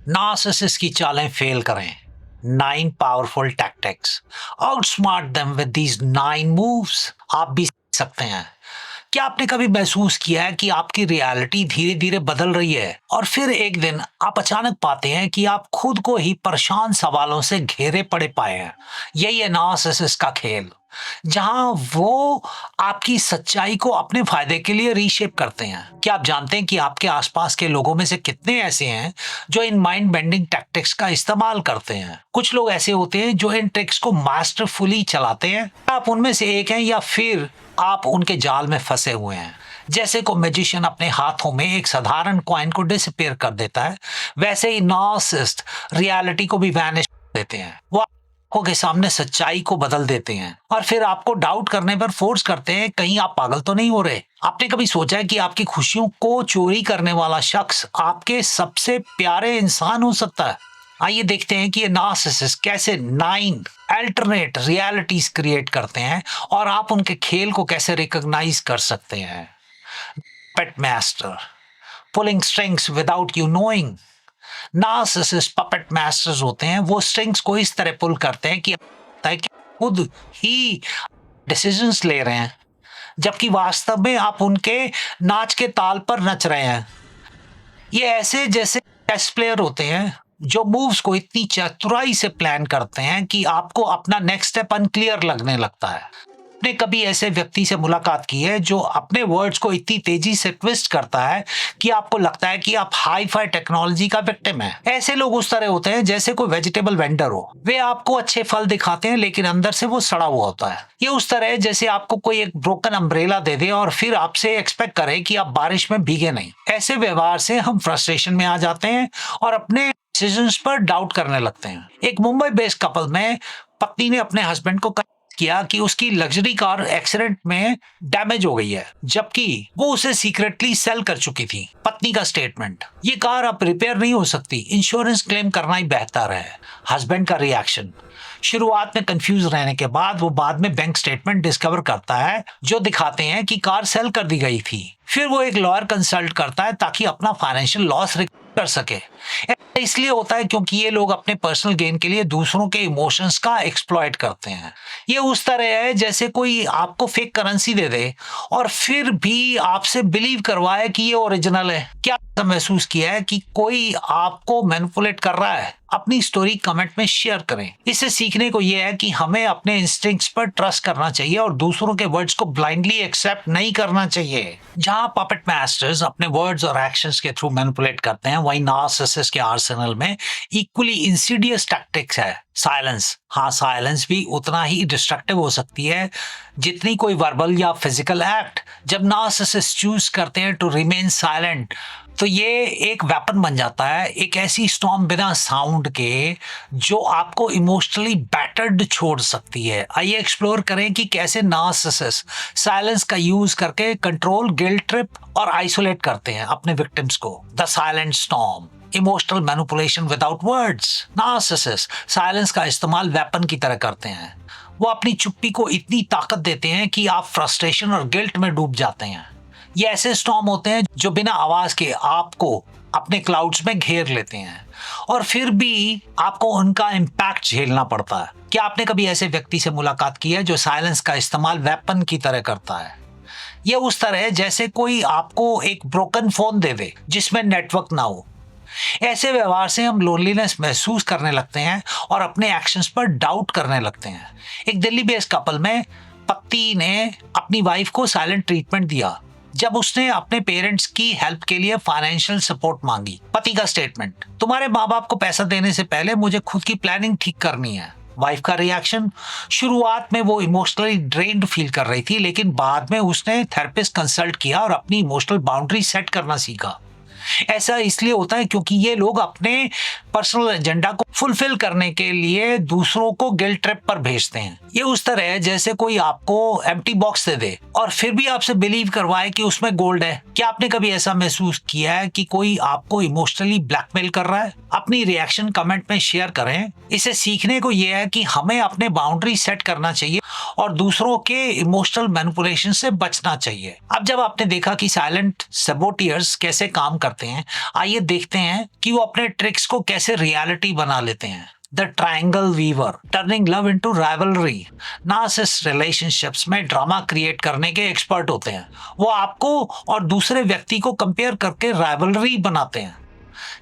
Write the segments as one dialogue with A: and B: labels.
A: Narcissist की चालें fail करें। 9 powerful tactics. Outsmart them with these 9 moves. आप भी सीख सकते हैं। क्या आपने कभी महसूस किया है कि आपकी रियलिटी धीरे धीरे बदल रही है और फिर एक दिन आप अचानक पाते हैं कि आप खुद को ही परेशान सवालों से घेरे पड़े पाए हैं? यही है नार्सिसिस्ट का खेल, जहां वो आपकी सच्चाई को अपने फायदे के लिए रीशेप करते हैं। क्या आप जानते हैं कि आपके आसपास के लोगों में से कितने ऐसे हैं जो इन माइंड बेंडिंग टैक्टिक्स का इस्तेमाल करते हैं? कुछ लोग ऐसे होते हैं जो इन ट्रिक्स को मास्टरफुली चलाते हैं। आप उनमें से एक हैं या फिर आप उनके जाल में फंसे हुए हैं? जैसे को मैजिशियन अपने हाथों में एक साधारण कॉइन को डिसअपीयर कर देता है, वैसे ही नार्सिसिस्ट रियलिटी को भी वैनिश देते हैं। वो आंखों के सामने सच्चाई को बदल देते हैं और फिर आपको डाउट करने पर फोर्स करते हैं, कहीं आप पागल तो नहीं हो रहे? आपने कभी सोचा है कि आपकी खुशियों को चोरी करने वाला शख्स आपके सबसे प्यारे इंसान हो सकता है? आइए देखते हैं कि ये नार्सिसिस्ट कैसे 9 अल्टरनेट रियलिटीज क्रिएट करते हैं और आप उनके खेल को कैसे रिकॉग्नाइज कर सकते हैं। Pet master, pulling strings without you knowing. Narcissist puppet masters होते हैं। वो स्ट्रिंग्स को इस तरह पुल करते हैं कि लगता है कि खुद ही डिसीजंस ले रहे हैं, जबकि वास्तव में आप उनके नाच के ताल पर नच रहे हैं। ये ऐसे जैसे चेस प्लेयर होते हैं जो मूव्स को इतनी चतुराई से प्लान करते हैं कि आपको अपना नेक्स्ट स्टेप अनक्लियर लगने लगता है। आपने कभी ऐसे व्यक्ति से मुलाकात की है जो अपने वर्ड्स को इतनी तेजी से ट्विस्ट करता है कि आपको लगता है कि आप हाई फाई टेक्नोलॉजी का विक्टिम है? ऐसे लोग उस तरह होते हैं जैसे कोई वेजिटेबल वेंडर हो। वे आपको अच्छे फल दिखाते हैं लेकिन अंदर से वो सड़ा हुआ होता है। ये उस तरह है जैसे आपको कोई एक ब्रोकन अम्ब्रेला दे दे और फिर आपसे एक्सपेक्ट करे कि आप बारिश में भीगे नहीं। ऐसे व्यवहार से हम फ्रस्ट्रेशन में आ जाते हैं और अपने डिसीजंस पर डाउट करने लगते हैं। एक मुंबई बेस्ड कपल में पत्नी ने अपने हस्बैंड को किया कि उसकी लग्जरी कार एक्सीडेंट में डैमेज हो गई है, जबकि वो उसे सीक्रेटली सेल कर चुकी थी। पत्नी का स्टेटमेंट, ये कार अब रिपेयर नहीं हो सकती, इंश्योरेंस क्लेम करना ही बेहतर है। हस्बैंड का रिएक्शन, शुरुआत में कंफ्यूज रहने के बाद वो बाद में बैंक स्टेटमेंट डिस्कवर करता है जो दिखाते हैं कि कार सेल कर दी गई थी। फिर वो एक लॉयर कंसल्ट करता है ताकि अपना फाइनेंशियल लॉस कर सके। इसलिए होता है क्योंकि ये लोग अपने पर्सनल गेन के लिए दूसरों के इमोशंस का एक्सप्लॉइट करते हैं। ये उस तरह है जैसे कोई आपको फेक करेंसी दे दे और फिर भी आपसे बिलीव करवाए कि ये ओरिजिनल है। क्या आपने महसूस किया है कि कोई आपको मैनिपुलेट कर रहा है? अपनी स्टोरी कमेंट में शेयर करें। इससे सीखने को यह है कि हमें अपने इंस्टिंक्ट्स पर ट्रस्ट करना चाहिए और दूसरों के वर्ड्स को ब्लाइंडली एक्सेप्ट नहीं करना चाहिए। जहां पपेट मास्टर्स अपने वर्ड्स और एक्शंस के थ्रू मैनिपुलेट करते हैं, वहीं नार्सिसिस्ट के आर्सेनल में इक्वली इंसीडियस टैक्टिक्स है। साइलेंस, हाँ साइलेंस भी उतना ही डिस्ट्रक्टिव हो सकती है जितनी कोई वर्बल या फिजिकल एक्ट। जब नार्सिसिस्ट चूज करते हैं टू रिमेन साइलेंट तो ये एक वेपन बन जाता है, एक ऐसी स्टॉर्म बिना साउंड के जो आपको इमोशनली बैटर्ड छोड़ सकती है। आइए एक्सप्लोर करें कि कैसे नार्सिसिस्ट साइलेंस का यूज करके कंट्रोल, गिल्ट ट्रिप और आइसोलेट करते हैं अपने विक्टिम्स को। The silent storm, emotional manipulation without words. Narcissist silence का इस्तेमाल वेपन की तरह करते हैं। वो अपनी चुप्पी को इतनी ताकत देते हैं कि आप फ्रस्ट्रेशन और गिल्ट में डूब जाते हैं। ये ऐसे स्टॉर्म होते हैं जो बिना आवाज के आपको अपने क्लाउड्स में घेर लेते हैं और फिर भी आपको उनका इम्पैक्ट झेलना पड़ता है। क्या आपने कभी ऐसे व्यक्ति से मुलाकात की है जो साइलेंस का इस्तेमाल वेपन की तरह करता है? ये उस तरह है जैसे कोई आपको एक ब्रोकन फोन दे दे जिसमें नेटवर्क ना हो। ऐसे व्यवहार से हम लोनलीनेस महसूस करने लगते हैं और अपने एक्शंस पर डाउट करने लगते हैं। एक दिल्ली बेस्ड कपल में पति ने अपनी वाइफ को साइलेंट ट्रीटमेंट दिया जब उसने अपने पेरेंट्स की हेल्प के लिए फाइनेंशियल सपोर्ट मांगी। पति का स्टेटमेंट, तुम्हारे माँ बाप को पैसा देने से पहले मुझे खुद की प्लानिंग ठीक करनी है। वाइफ का रिएक्शन, शुरुआत में वो इमोशनली ड्रेन्ड फील कर रही थी लेकिन बाद में उसने थेरेपिस्ट कंसल्ट किया और अपनी इमोशनल बाउंड्री सेट करना सीखा। ऐसा इसलिए होता है क्योंकि ये लोग अपने पर्सनल एजेंडा को फुलफिल करने के लिए दूसरों को गिल्ट ट्रिप पर भेजते हैं। ये उस तरह है जैसे कोई आपको एम्प्टी बॉक्स दे दे और फिर भी आपसे बिलीव करवाए कि उसमें गोल्ड है। क्या आपने कभी ऐसा महसूस किया है कि कोई आपको इमोशनली ब्लैकमेल कर रहा है? अपनी रिएक्शन कमेंट में शेयर करें। इसे सीखने को यह है कि हमें अपने बाउंड्री सेट करना चाहिए और दूसरों के इमोशनल मैनिपुलेशन से बचना चाहिए। अब जब आपने देखा कि साइलेंट सबोटियर्स कैसे काम करते हैं, आइए देखते हैं कि वो अपने ट्रिक्स को कैसे रियलिटी बना लेते हैं। The triangle weaver, turning love into rivalry. Narcissist relationships में ड्रामा क्रिएट करने के एक्सपर्ट होते हैं। वो आपको और दूसरे व्यक्ति को कंपेयर करके राइवलरी बनाते हैं,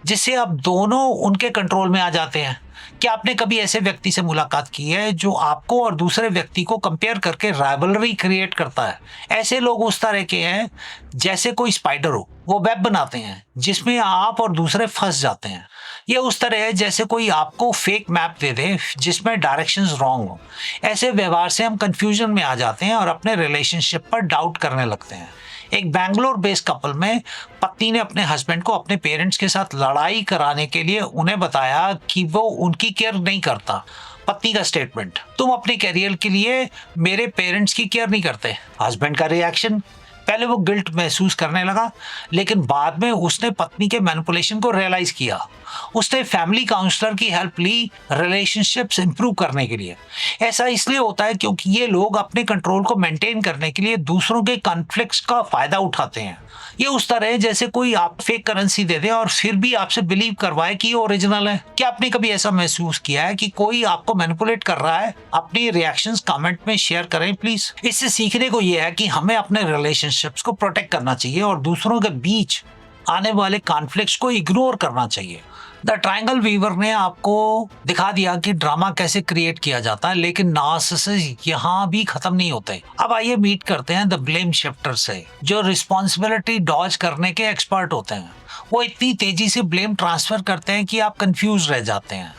A: जिससे अब दोनों उनके कंट्रोल में आ जाते हैं। क्या आपने कभी ऐसे व्यक्ति से मुलाकात की है जो आपको और दूसरे व्यक्ति को कंपेयर करके राइवलरी क्रिएट करता है? ऐसे लोग उस तरह के हैं जैसे कोई स्पाइडर हो। वो वेब बनाते हैं जिसमें आप और दूसरे फंस जाते हैं। ये उस तरह है जैसे कोई आपको फेक मैप दे दे जिसमें डायरेक्शंस रॉन्ग हो। ऐसे व्यवहार से हम कंफ्यूजन में आ जाते हैं और अपने रिलेशनशिप पर डाउट करने लगते हैं। एक बैंगलोर बेस्ड कपल में पत्नी ने अपने हस्बैंड को अपने पेरेंट्स के साथ लड़ाई कराने के लिए उन्हें बताया कि वो उनकी केयर नहीं करता। पत्नी का स्टेटमेंट, तुम अपने करियर के लिए मेरे पेरेंट्स की केयर नहीं करते। हस्बैंड का रिएक्शन, पहले वो गिल्ट महसूस करने लगा, लेकिन बाद में उसने पत्नी के मैनिपुलेशन को रियलाइज किया। उसने फैमिली काउंसलर की हेल्प ली रिलेशनशिप्स इंप्रूव करने के लिए। ऐसा इसलिए होता है क्योंकि ये लोग अपने कंट्रोल को मेंटेन करने के लिए दूसरों के कॉन्फ्लिक्ट्स का फायदा उठाते हैं। ये उस तरह है जैसे कोई आप फेक करेंसी दे दे और फिर भी आपसे बिलीव करवाए कि ये ओरिजिनल है। क्या आपने कभी ऐसा महसूस किया है कि कोई आपको मैनिपुलेट कर रहा है? अपनी रिएक्शंस कमेंट में शेयर करें प्लीज। इससे सीखने को ये है कि हमें अपने रिलेशनशिप्स को प्रोटेक्ट करना चाहिए और दूसरों के बीच आने वाले कॉन्फ्लिक्ट्स को इग्नोर करना चाहिए। द ट्रायंगल वीवर ने आपको दिखा दिया कि ड्रामा कैसे क्रिएट किया जाता है, लेकिन नार्सिसिस्ट यहाँ भी खत्म नहीं होते। अब आइए मीट करते हैं द ब्लेम शिफ्टर से, जो रिस्पॉन्सिबिलिटी डॉज करने के एक्सपर्ट होते हैं। वो इतनी तेजी से ब्लेम ट्रांसफर करते हैं कि आप कंफ्यूज रह जाते हैं।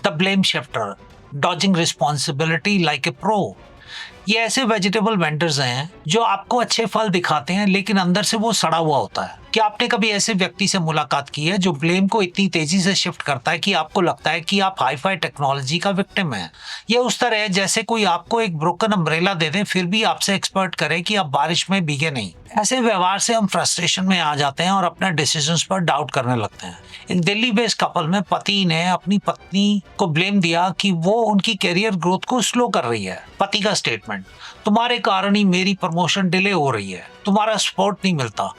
A: The blame shifter, dodging responsibility like a pro. ये ऐसे वेजिटेबल वेंडर्स हैं जो आपको अच्छे फल दिखाते हैं लेकिन अंदर से वो सड़ा हुआ होता है। क्या आपने कभी ऐसे व्यक्ति से मुलाकात की है जो ब्लेम को इतनी तेजी से शिफ्ट करता है कि आपको लगता है कि आप हाई-फाई टेक्नोलॉजी का विक्टिम हैं? ये उस तरह है जैसे कोई आपको एक ब्रोकन अम्ब्रेला दे दे फिर भी आपसे एक्सपर्ट करे कि आप बारिश में भीगे नहीं। ऐसे व्यवहार से हम फ्रस्ट्रेशन में आ जाते हैं और अपने डिसीजंस पर डाउट करने लगते हैं। एक दिल्ली बेस्ड कपल में पति ने अपनी पत्नी को ब्लेम दिया कि वो उनकी करियर ग्रोथ को स्लो कर रही है। पति का स्टेटमेंट, तुम्हारे कारण ही मेरी प्रमोशन डिले हो रही है, तुम्हारा सपोर्ट नहीं मिलता।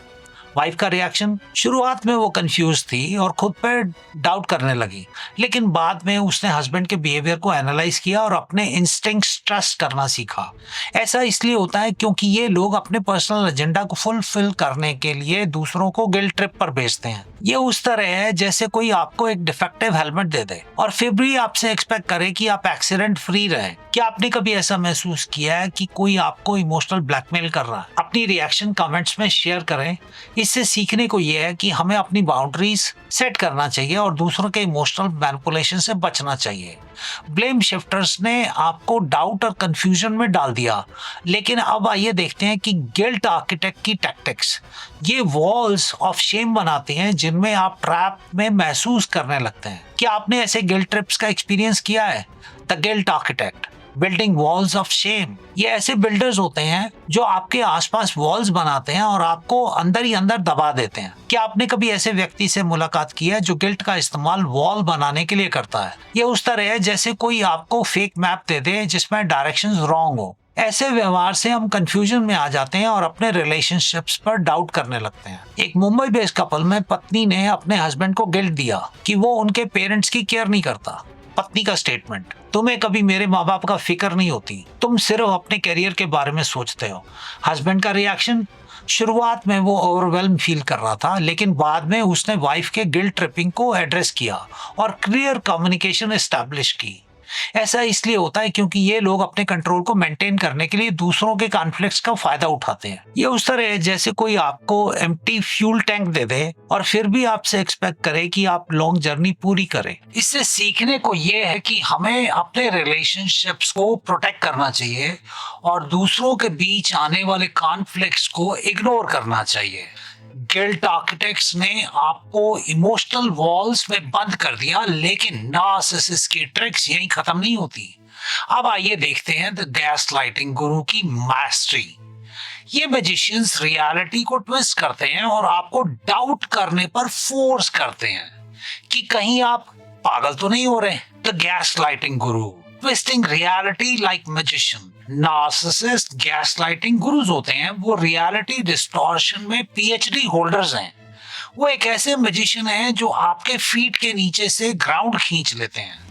A: वाइफ का रिएक्शन, शुरुआत में वो कंफ्यूज थी और खुद पर डाउट करने लगी, लेकिन बाद में उसने हस्बैंड के बिहेवियर को एनालाइज किया और अपने इंस्टिंक्ट्स ट्रस्ट करना सीखा। ऐसा इसलिए होता है क्योंकि ये लोग अपने पर्सनल एजेंडा को फुलफिल करने के लिए दूसरों को गिल्ट ट्रिप पर भेजते हैं। ये उस तरह है जैसे कोई आपको एक डिफेक्टिव हेलमेट दे दे और फिर भी आपसे एक्सपेक्ट करे कि आप एक्सीडेंट फ्री रहे। क्या आपने कभी ऐसा महसूस किया है कि कोई आपको इमोशनल ब्लैकमेल कर रहा है? अपनी रिएक्शन कमेंट्स में शेयर करें। इससे सीखने को यह है कि हमें अपनी बाउंड्रीज सेट करना चाहिए और दूसरों के इमोशनल मैनिपुलेशन से बचना चाहिए। ब्लेम शिफ्टर्स ने आपको डाउट और कंफ्यूजन में डाल दिया, लेकिन अब आइए देखते हैं कि गिल्ट आर्किटेक्ट की टैक्टिक्स। ये वॉल्स ऑफ शेम बनाते हैं जिनमें आप ट्रैप में महसूस करने लगते हैं। क्या आपने ऐसे गिल्ट ट्रिप्स का एक्सपीरियंस किया है? The guilt architect, building walls of shame. ये ऐसे बिल्डर्स होते हैं जो आपके आसपास वॉल्स बनाते हैं और आपको अंदर ही अंदर दबा देते हैं। क्या आपने कभी ऐसे व्यक्ति से मुलाकात की है जो गिल्ट का इस्तेमाल वॉल बनाने के लिए करता है? ये उस तरह है जैसे कोई आपको फेक मैप दे दे जिसमें डायरेक्शंस रॉन्ग हो। ऐसे व्यवहार से हम कंफ्यूजन में आ जाते हैं और अपने रिलेशनशिप्स पर डाउट करने लगते हैं। एक मुंबई बेस्ड कपल में पत्नी ने अपने हस्बैंड को गिल्ट दिया कि वो उनके पेरेंट्स की केयर नहीं करता। पत्नी का स्टेटमेंट, तुम्हें कभी मेरे माँ बाप का फिक्र नहीं होती, तुम सिर्फ अपने करियर के बारे में सोचते हो। हस्बैंड का रिएक्शन, शुरुआत में वो ओवरवेल्म फील कर रहा था, लेकिन बाद में उसने वाइफ के गिल्ट ट्रिपिंग को एड्रेस किया और क्लियर कम्युनिकेशन एस्टैब्लिश की। ऐसा इसलिए होता है क्योंकि ये लोग अपने कंट्रोल को मेंटेन करने के लिए दूसरों के कॉन्फ्लिक्ट्स का फायदा उठाते हैं। ये उस तरह है जैसे कोई आपको एम्प्टी फ्यूल टैंक दे दे और फिर भी आपसे एक्सपेक्ट करे कि आप लॉन्ग जर्नी पूरी करें। इससे सीखने को ये है कि हमें अपने रिलेशनशिप्स को प्रोटेक्ट करना चाहिए और दूसरों के बीच आने वाले कॉन्फ्लिक्ट्स को इग्नोर करना चाहिए। गिल्ट आर्किटेक्ट्स ने आपको इमोशनल वॉल्स में बंद कर दिया, लेकिन नार्सिसिस्ट की ट्रिक्स यहीं खत्म नहीं होती। अब आइए देखते हैं द गैस लाइटिंग गुरु की मास्टरी। ये मैजिशियंस रियलिटी को ट्विस्ट करते हैं और आपको डाउट करने पर फोर्स करते हैं कि कहीं आप पागल तो नहीं हो रहे। The gas lighting guru, twisting reality like magician. Narcissist gaslighting gurus होते हैं, वो रियलिटी डिस्टॉर्शन में पीएचडी होल्डर्स हैं। वो एक ऐसे मैजिशियन हैं जो आपके फीट के नीचे से ग्राउंड खींच लेते हैं।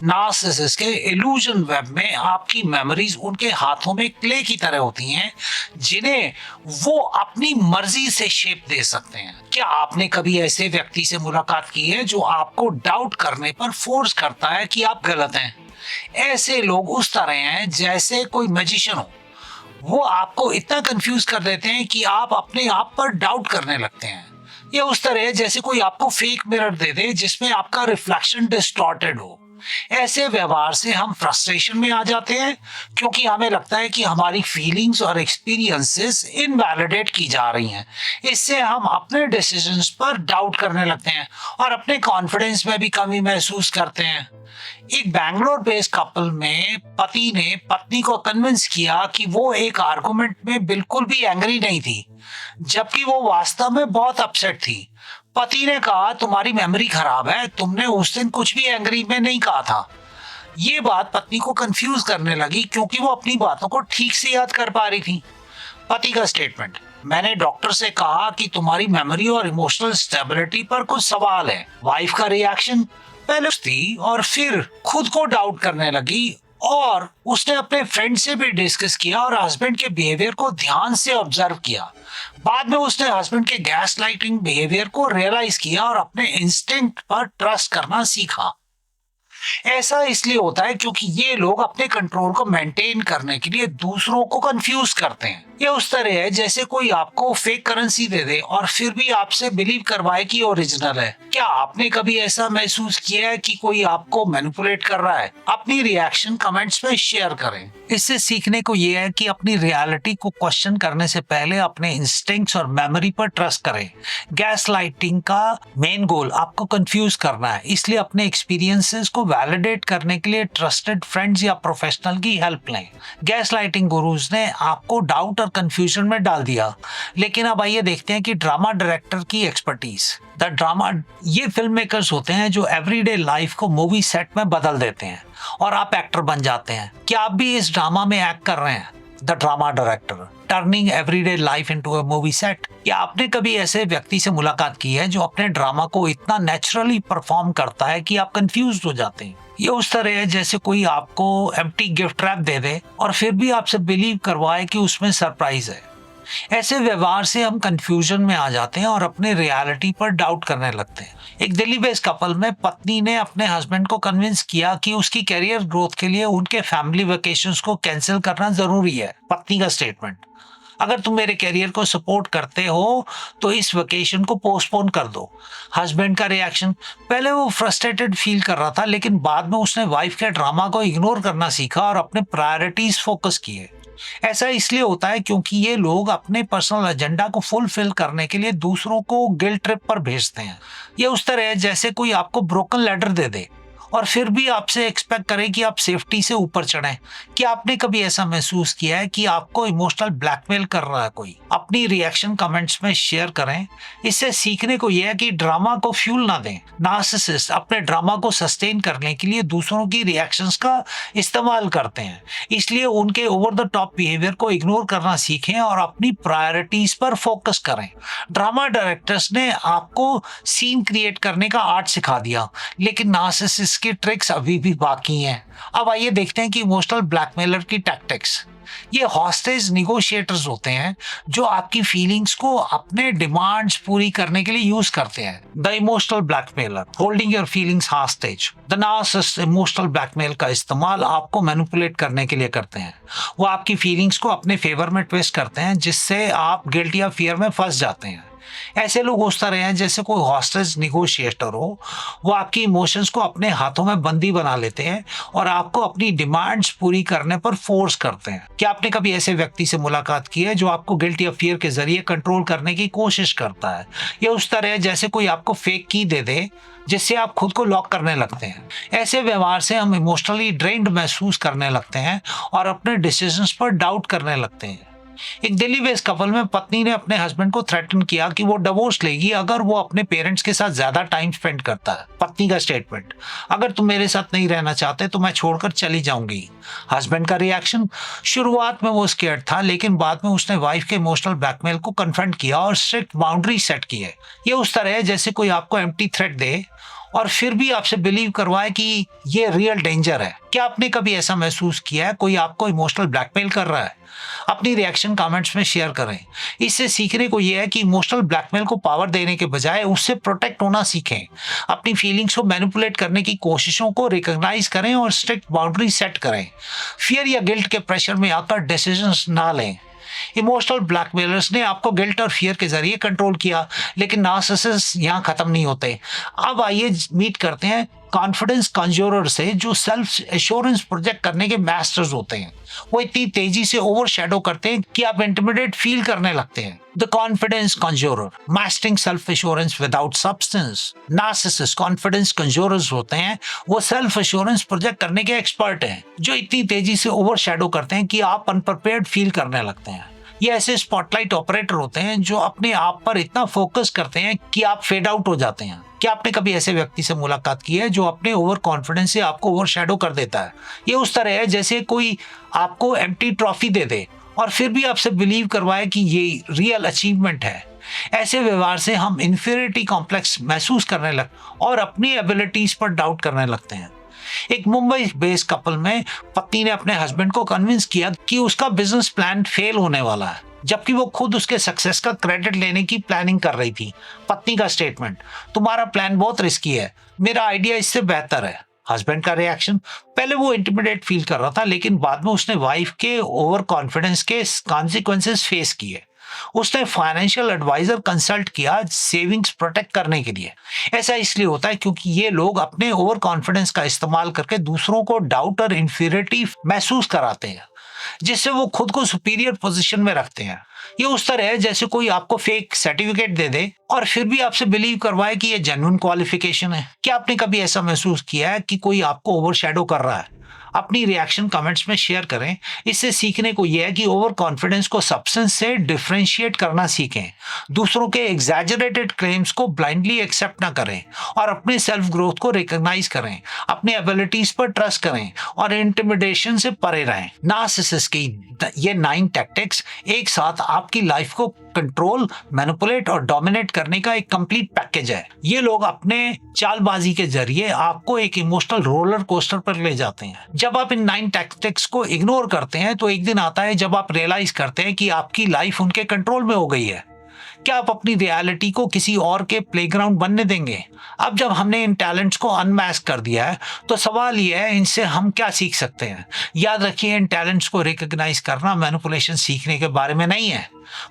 A: नार्सिसिस्ट के इल्यूजन वेब में आपकी मेमोरीज उनके हाथों में क्ले की तरह होती हैं, जिन्हें वो अपनी मर्जी से शेप दे सकते हैं। क्या आपने कभी ऐसे व्यक्ति से मुलाकात की है जो आपको डाउट करने पर फोर्स करता है कि आप गलत हैं? ऐसे लोग उस तरह हैं जैसे कोई मैजिशियन हो। वो आपको इतना कंफ्यूज कर देते हैं कि आप अपने आप पर डाउट करने लगते हैं। ये उस तरह है जैसे कोई आपको फेक मिरर दे दे जिसमें आपका रिफ्लेक्शन डिस्टॉर्टेड हो। ऐसे व्यवहार से हम फ्रस्ट्रेशन में आ जाते हैं, क्योंकि हमें लगता है कि हमारी फीलिंग्स और एक्सपीरियंसेस इनवैलिडेट की जा रही हैं। इससे हम अपने डिसीजंस पर डाउट करने लगते हैं और अपने कॉन्फिडेंस में भी कमी महसूस करते हैं। एक बैंगलोर बेस्ड कपल में पति ने पत्नी को कन्विंस किया कि वो एक आर्गुमेंट में बिल्कुल भी एंग्री नहीं थी, जबकि वो वास्तव में बहुत अपसेट थी। पति ने कहा, तुम्हारी मेमोरी खराब है, तुमने उस दिन कुछ भी एंग्री में नहीं कहा था। ये बात पत्नी को कंफ्यूज करने लगी, क्योंकि वो अपनी बातों को ठीक से याद कर पा रही थी। पति का स्टेटमेंट, मैंने डॉक्टर से कहा कि तुम्हारी मेमोरी और इमोशनल स्टेबिलिटी पर कुछ सवाल है। वाइफ का रिएक्शन, पहले थी और फिर खुद को डाउट करने लगी, और उसने अपने फ्रेंड से भी डिस्कस किया और हस्बैंड के बिहेवियर को ध्यान से ऑब्जर्व किया। बाद में उसने हस्बैंड के गैस लाइटिंग बिहेवियर को रियलाइज किया और अपने इंस्टिंक्ट पर ट्रस्ट करना सीखा। ऐसा इसलिए होता है क्योंकि ये लोग अपने कंट्रोल को मेंटेन करने के लिए दूसरों को कंफ्यूज करते हैं। ये उस तरह है जैसे कोई आपको फेक करेंसी दे दे और फिर भी आपसे बिलीव करवाए कि ओरिजिनल है। क्या आपने कभी ऐसा महसूस किया है कि कोई आपको मैनिपुलेट कर रहा है? अपनी रिएक्शन कमेंट्स में शेयर करें। इससे सीखने को ये है कि अपनी रियलिटी को क्वेश्चन करने से पहले अपने इंस्टिंक्ट्स और मेमोरी पर ट्रस्ट करें। गैस लाइटिंग का मेन गोल आपको कंफ्यूज करना है, इसलिए अपने एक्सपीरियंसेस को वैलिडेट करने के लिए ट्रस्टेड फ्रेंड्स या प्रोफेशनल की हेल्प लें। गैस लाइटिंग गुरुज ने आपको डाउट और कंफ्यूजन में डाल दिया, लेकिन अब आइए देखते हैं कि ड्रामा डायरेक्टर की एक्सपर्टीज। द ड्रामा, ये फिल्म मेकर्स होते हैं जो एवरीडे लाइफ को मूवी सेट में बदल देते हैं और आप एक्टर बन जाते हैं। क्या आप भी इस ड्रामा में एक्ट कर रहे हैं? The drama director, turning everyday life into a movie set. क्या आपने कभी ऐसे व्यक्ति से मुलाकात की है जो अपने ड्रामा को इतना नेचुरली परफॉर्म करता है कि आप कंफ्यूज हो जाते हैं? ये उस तरह है जैसे कोई आपको एम्प्टी गिफ्ट रैप दे दे और फिर भी आपसे बिलीव करवाए कि उसमें सरप्राइज है। ऐसे व्यवहार से हम कंफ्यूजन में आ जाते हैं और अपने रियलिटी पर डाउट करने लगते हैं। एक दिल्ली बेस्ड कपल में पत्नी ने अपने हस्बैंड को कन्विंस किया कि उसकी करियर ग्रोथ के लिए उनके फैमिली वेकेशंस को कैंसिल करना जरूरी है। पत्नी का स्टेटमेंट, अगर तुम मेरे करियर को सपोर्ट करते हो तो इस वेकेशन को पोस्टपोन कर दो। हस्बैंड का रिएक्शन, पहले वो फ्रस्ट्रेटेड फील कर रहा था, लेकिन बाद में उसने वाइफ के ड्रामा को इग्नोर करना सीखा और अपने प्रायोरिटीज फोकस किए। ऐसा इसलिए होता है क्योंकि ये लोग अपने पर्सनल एजेंडा को फुलफिल करने के लिए दूसरों को गिल्ट ट्रिप पर भेजते हैं। ये उस तरह है जैसे कोई आपको ब्रोकन लेटर दे दे और फिर भी आपसे एक्सपेक्ट करे कि आप सेफ्टी से ऊपर चढ़ें। क्या आपने कभी ऐसा महसूस किया है कि आपको इमोशनल ब्लैकमेल कर रहा है कोई? अपनी रिएक्शन कमेंट्स में शेयर करें। इससे सीखने को यह है कि ड्रामा को फ्यूल ना दें। नार्सिसिस्ट अपने ड्रामा को सस्टेन करने के लिए दूसरों की रिएक्शंस का इस्तेमाल करते हैं, इसलिए उनके ओवर द टॉप बिहेवियर को इग्नोर करना सीखें और अपनी प्रायोरिटीज पर फोकस करें। ड्रामा डायरेक्टर्स ने आपको सीन क्रिएट करने का आर्ट सिखा दिया, लेकिन नार्सिसिस्ट की ट्रिक्स अभी भी बाकी हैं। अब आइए देखते हैं कि इमोशनल ब्लैकमेलर की टैक्टिक्स। ये हॉस्टेज निगोशिएटर्स होते हैं जो आपकी फीलिंग्स को अपने डिमांड्स पूरी करने के लिए यूज करते हैं। The emotional blackmailer, holding your feelings hostage. The narcissist emotional blackmail का इस्तेमाल आपको मैनिपुलेट करने के लिए करते हैं। वो आपकी फीलिंग्स को अपने फेवर में ट्विस्ट करते हैं, जिससे आप गिल्ट या फियर में फंस जाते हैं। ऐसे लोग उस तरह हैं जैसे कोई हॉस्टेज निगोशिएटर हो। वो आपकी इमोशंस को अपने हाथों में बंदी बना लेते हैं और आपको अपनी डिमांड्स पूरी करने पर फोर्स करते हैं। क्या आपने कभी ऐसे व्यक्ति से मुलाकात की है जो आपको गिल्ट या फियर के जरिए कंट्रोल करने की कोशिश करता है? ये उस तरह है जैसे कोई आपको फेक की दे दे जिससे आप खुद को लॉक करने लगते हैं। ऐसे व्यवहार से हम इमोशनली ड्रेन्ड महसूस करने लगते हैं और अपने डिसीजंस पर डाउट करने लगते हैं। एक दिल्ली बेस्ड कपल में पत्नी ने अपने हस्बैंड को थ्रेटन किया कि वो डिवोर्स लेगी अगर वो अपने पेरेंट्स के साथ ज्यादा टाइम स्पेंड करता है। पत्नी का स्टेटमेंट, अगर तुम मेरे साथ नहीं रहना चाहते तो मैं छोड़कर चली जाऊंगी। हस्बैंड का रिएक्शन, शुरुआत में वो स्केर्ड था लेकिन बाद में उसने वाइफ के इमोशनल ब्लैकमेल को कन्फ्रंट किया और स्ट्रिक्ट बाउंड्री सेट की है। ये उस तरह है जैसे कोई आपको एम्प्टी थ्रेट दे और फिर भी आपसे बिलीव करवाए कि ये रियल डेंजर है। क्या आपने कभी ऐसा महसूस किया है कोई आपको इमोशनल ब्लैकमेल कर रहा है? अपनी रिएक्शन कमेंट्स में शेयर करें। इससे सीखने को यह है कि इमोशनल ब्लैकमेल को पावर देने के बजाय उससे प्रोटेक्ट होना सीखें। अपनी फीलिंग्स को मैनिपुलेट करने की कोशिशों को रिकॉग्नाइज करें और स्ट्रिक्ट बाउंड्री सेट करें। फियर या गिल्ट के प्रेशर में आकर डिसीजंस ना लें। इमोशनल ब्लैकमेलर्स ने आपको गिल्ट और फियर के जरिए कंट्रोल किया, लेकिन नार्सिसिस्ट यहाँ खत्म नहीं होते। अब आइए मीट करते हैं कॉन्फिडेंस कंज्यूरर से, जो सेल्फ एश्योरेंस प्रोजेक्ट करने के मास्टर्स होते हैं। वो इतनी तेजी से ओवरशैडो करते हैं कि आप इंटिमिडेट फील करने लगते हैं। The confidence conjurer, mastering self assurance without substance. Narcissist confidence conjurers होते हैं, वो सेल्फ एश्योरेंस प्रोजेक्ट करने के एक्सपर्ट हैं, जो इतनी तेजी से ओवरशैडो करते हैं कि आप अनप्रिपेयर्ड फील करने लगते हैं। ये ऐसे स्पॉटलाइट ऑपरेटर होते हैं जो अपने आप पर इतना फोकस करते हैं कि आप फेड आउट हो जाते हैं। क्या आपने कभी ऐसे व्यक्ति से मुलाकात की है जो अपने ओवर कॉन्फिडेंस से आपको ओवरशैडो कर देता है? ये उस तरह है जैसे कोई आपको एम्प्टी ट्रॉफी दे दे और फिर भी आपसे बिलीव करवाए कि ये रियल अचीवमेंट है। ऐसे व्यवहार से हम इन्फीरियरिटी कॉम्प्लेक्स महसूस करने लग और अपनी एबिलिटीज पर डाउट करने लगते हैं। एक मुंबई बेस्ड कपल में पत्नी ने अपने हस्बैंड को कन्विंस किया कि उसका बिजनेस प्लान फेल होने वाला है, जबकि वो खुद उसके सक्सेस का क्रेडिट लेने की प्लानिंग कर रही थी। पत्नी का स्टेटमेंट, तुम्हारा प्लान बहुत रिस्की है, मेरा आइडिया इससे बेहतर है। हस्बैंड का रिएक्शन, पहले वो इंटिमिडेट फील कर रहा था लेकिन बाद में उसने वाइफ के ओवर कॉन्फिडेंस के कॉन्सिक्वेंसेस फेस किए। उसने फाइनेंशियल एडवाइजर कंसल्ट किया सेविंग्स प्रोटेक्ट करने के लिए। ऐसा इसलिए होता है क्योंकि ये लोग अपने ओवर कॉन्फिडेंस का इस्तेमाल करके दूसरों को डाउट और इन्फीरियरिटी महसूस कराते हैं, जिससे वो खुद को सुपीरियर पोजीशन में रखते हैं। ये उस तरह है जैसे कोई आपको फेक सर्टिफिकेट दे दे और फिर भी आपसे बिलीव करवाए कि ये जेन्युइन क्वालिफिकेशन है। क्या आपने कभी ऐसा महसूस किया है कि कोई आपको ओवरशैडो कर रहा है? अपनी रिएक्शन कमेंट्स में शेयर करें। इससे सीखने को यह है कि ओवर कॉन्फिडेंस को सब्सटेंस से डिफरेंशिएट करना सीखें। दूसरों के एग्जैजरेटेड क्लेम्स को ब्लाइंडली एक्सेप्ट ना करें और अपने सेल्फ ग्रोथ को रिकॉग्नाइज करें। अपने एबिलिटीज पर ट्रस्ट करें और इंटिमिडेशन से परे रहें। नार्सिसिस्ट की ये 9 टैक्टिक्स एक साथ आपकी लाइफ को कंट्रोल, मैनिपुलेट और डोमिनेट करने का एक कंप्लीट पैकेज है। ये लोग अपने चालबाजी के जरिए आपको एक इमोशनल रोलर कोस्टर पर ले जाते हैं। जब आप इन 9 टैक्टिक्स को इग्नोर करते हैं तो एक दिन आता है जब आप रियलाइज करते हैं कि आपकी लाइफ उनके कंट्रोल में हो गई है। क्या आप अपनी रियलिटी को किसी और के प्लेग्राउंड बनने देंगे? अब जब हमने इन टैलेंट्स को अनमैस्क कर दिया है तो सवाल यह है, इनसे हम क्या सीख सकते हैं? याद रखिए, इन टैलेंट्स को रिकॉग्नाइज करना मैनिपुलेशन सीखने के बारे में नहीं है,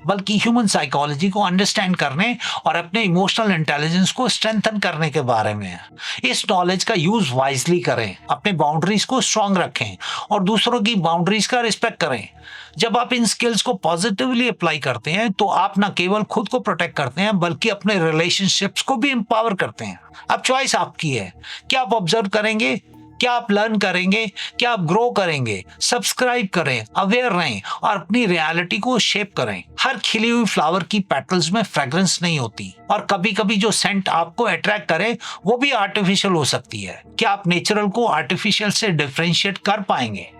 A: बल्कि ह्यूमन साइकोलॉजी को अंडरस्टैंड करने और अपने इमोशनल इंटेलिजेंस को स्ट्रेंथन करने के बारे में है। इस नॉलेज का यूज वाइजली करें, अपने बाउंड्रीज को स्ट्रांग रखें और दूसरों की बाउंड्रीज का रिस्पेक्ट करें। जब आप इन स्किल्स को पॉजिटिवली अप्लाई करते हैं तो आप न केवल खुद को प्रोटेक्ट करते हैं बल्कि अपने रिलेशनशिप्स को भी एम्पावर करते हैं। अब चॉइस आपकी है। क्या आप ऑब्जर्व करेंगे? क्या आप लर्न करेंगे? क्या आप ग्रो करेंगे? सब्सक्राइब करें, अवेयर रहें और अपनी रियलिटी को शेप करें। हर खिली हुई फ्लावर की पेटल्स में फ्रेग्रेंस नहीं होती और कभी कभी जो सेंट आपको अट्रैक्ट करे वो भी आर्टिफिशियल हो सकती है। क्या आप नेचुरल को आर्टिफिशियल से डिफरेंशिएट कर पाएंगे?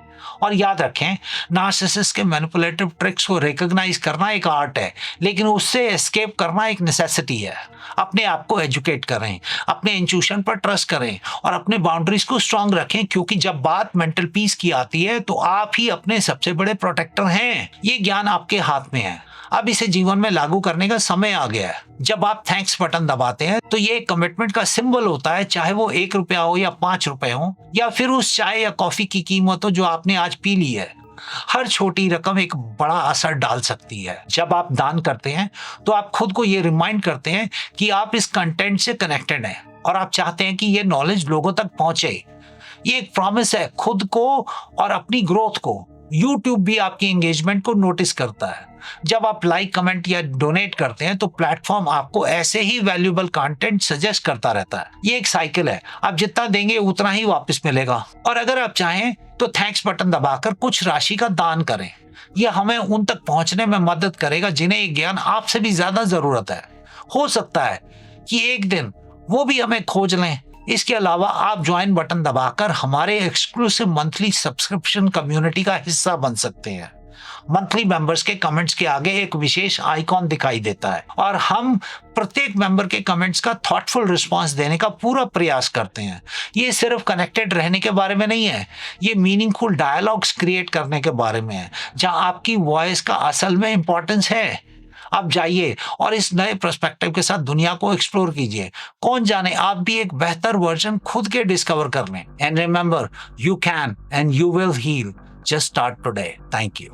A: और याद रखें, नार्सिसिस्ट के मैनिपुलेटिव ट्रिक्स को रिकॉग्नाइज करना एक आर्ट है, लेकिन उससे एस्केप करना एक नेसेसिटी है। अपने आप को एजुकेट करें, अपने इंट्यूशन पर ट्रस्ट करें और अपने बाउंड्रीज को स्ट्रांग रखें, क्योंकि जब बात मेंटल पीस की आती है तो आप ही अपने सबसे बड़े प्रोटेक्टर हैं। ये ज्ञान आपके हाथ में है। अब इसे जीवन में लागू करने का समय आ गया है। जब आप थैंक्स बटन दबाते हैं तो ये कमिटमेंट का सिंबल होता है, चाहे वो 1 रुपया हो या 5 रुपए हो या फिर उस चाय या कॉफी की कीमत हो जो आपने आज पी ली है। हर छोटी रकम एक बड़ा असर डाल सकती है। जब आप दान करते हैं तो आप खुद को ये रिमाइंड करते हैं कि आप इस कंटेंट से कनेक्टेड हैं और आप चाहते हैं कि ये नॉलेज लोगों तक पहुंचे। ये एक प्रॉमिस है खुद को और अपनी ग्रोथ को। YouTube भी आपकी एंगेजमेंट को नोटिस करता है। जब आप लाइक, कमेंट या डोनेट करते हैं तो प्लेटफॉर्म आपको ऐसे ही वैल्यूएबल कंटेंट सजेस्ट करता रहता है। ये एक साइकिल है, आप जितना देंगे उतना ही वापस मिलेगा। और अगर आप चाहें तो थैंक्स बटन दबाकर कुछ राशि का दान करें। ये हमें उन तक पहुंचने में मदद करेगा जिन्हें ये ज्ञान आपसे भी ज्यादा जरूरत है। हो सकता है कि एक दिन वो भी हमें खोज लें। इसके अलावा आप ज्वाइन बटन दबाकर हमारे एक्सक्लूसिव मंथली सब्सक्रिप्शन कम्युनिटी का हिस्सा बन सकते हैं। मंथली मेंबर्स के कमेंट्स के आगे एक विशेष आइकॉन दिखाई देता है और हम प्रत्येक मेंबर के कमेंट्स का थॉटफुल रिस्पांस देने का पूरा प्रयास करते हैं। ये सिर्फ कनेक्टेड रहने के बारे में नहीं है, ये मीनिंगफुल डायलॉग्स क्रिएट करने के बारे में है जहां आपकी वॉइस का असल में इंपॉर्टेंस है। अब जाइए और इस नए पर्सपेक्टिव के साथ दुनिया को एक्सप्लोर कीजिए। कौन जाने आप भी एक बेहतर वर्जन खुद के डिस्कवर कर लें। And remember, you can and you will heal. Just start today. Thank you.